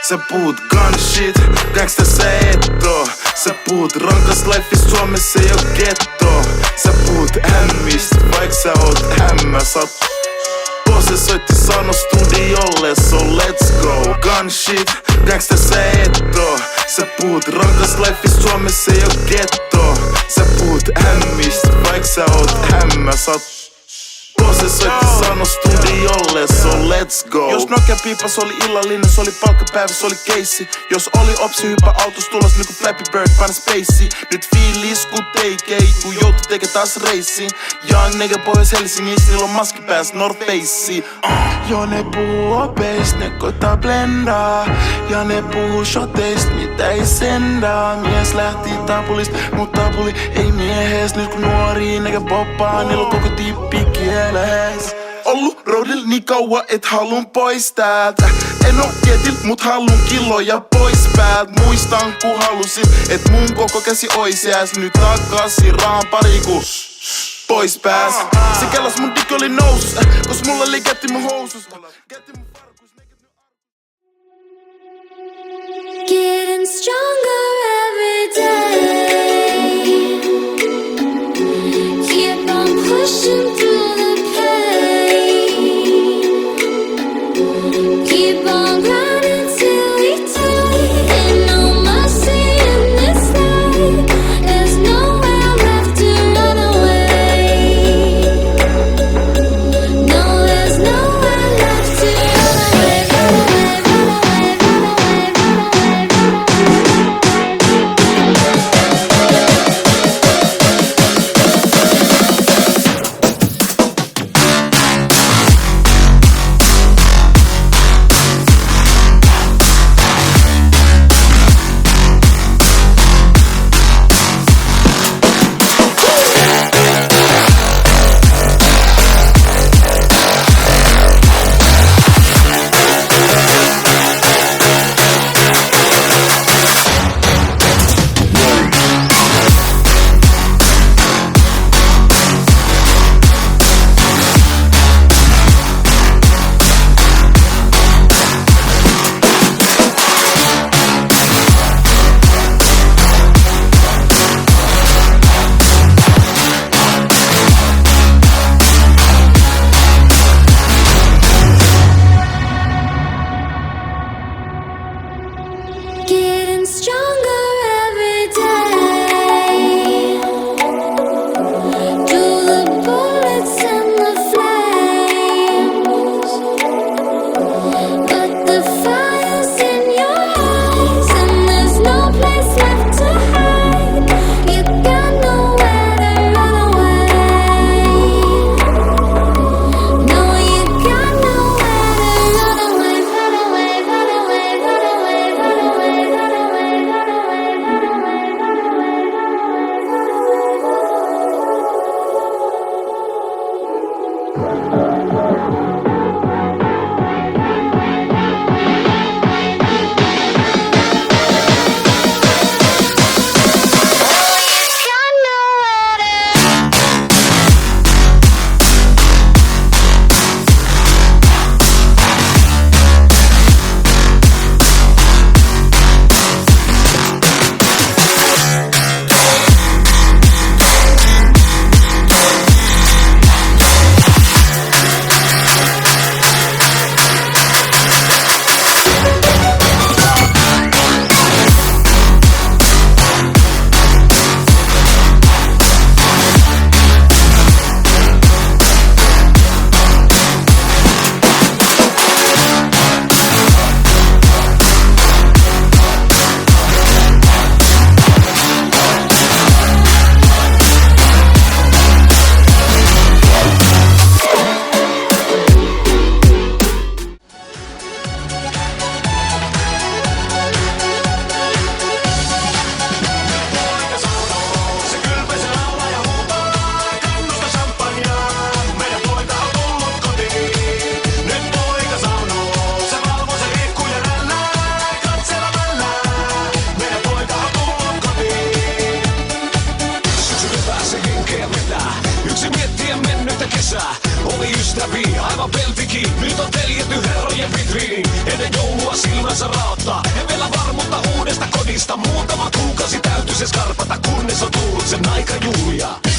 Sä puhut gun shit, gangsta sä et oo. Sä puhut rankas lifeista, Suomessa ei oo getto. Sä puhut hämmistä, vaik sä oot hämmä. Sä oot Pose soitti sano studiolle, so let's go. Gun shit, gangsta sä et oo. Sä puhut rankas lifeista, Suomessa ei oo getto. Sä puhut hämmistä, vaik sä oot hämmä. Sä oot Pose soitti sano studiolle, so let's go. Jos Nokia piipas oli illallinen, se oli palkkapäivä, se oli keissi. Jos oli opsi hyppä autos tulos niinku Flappy Bird paina spacei. Nyt fiilis ku teikei, ku joutu teke taas reissi. Young nigga pohjois Helsingissä, niillä on maski pääs North Facei. Jo ne puhuu opeist, ne koittaa blendaa. Ja ne puhuu shoteist, mitä ei sendaa. Mies lähti tapulista, mut tapuli ei miehes. Nyt kun nuorii nigga poppaa, niillä on koko tippi kieles. Ollu roadilla niin kauan, et halun pois täältä. En oo ketillä, mut halun kiloja pois päältä. Muistan ku halusin, et mun koko käsi ois jääs. Nyt takaisin rahan pari ku pois pääs. Se kellas mun dikki oli nousus, kos mulla oli kätti mun housus. Getting stronger every day. Keep on pushing through the pain. Keep on grinding till we die. Ain't no mercy in this life. There's nowhere left to run away. No, there's nowhere left to run away. Run away, run away, run away, run away, getting stronger every day. Through the bullets and the flames. But the fire's in your eyes, and there's no place left to hide. You got nowhere to run away. No, you got nowhere to run away, run away, run away, run away, run away, run away, run away, run away, run away. Got nowhere to Oli ystäviä, aivan peltikin. Nyt on teljetty herrojen vitriin. Ennen joulua silmänsä raot. odottaa. En vielä varmuutta uudesta kodista. Muutama kuukausi täytyy se skarpata, kunnes on tullut sen aika Julia.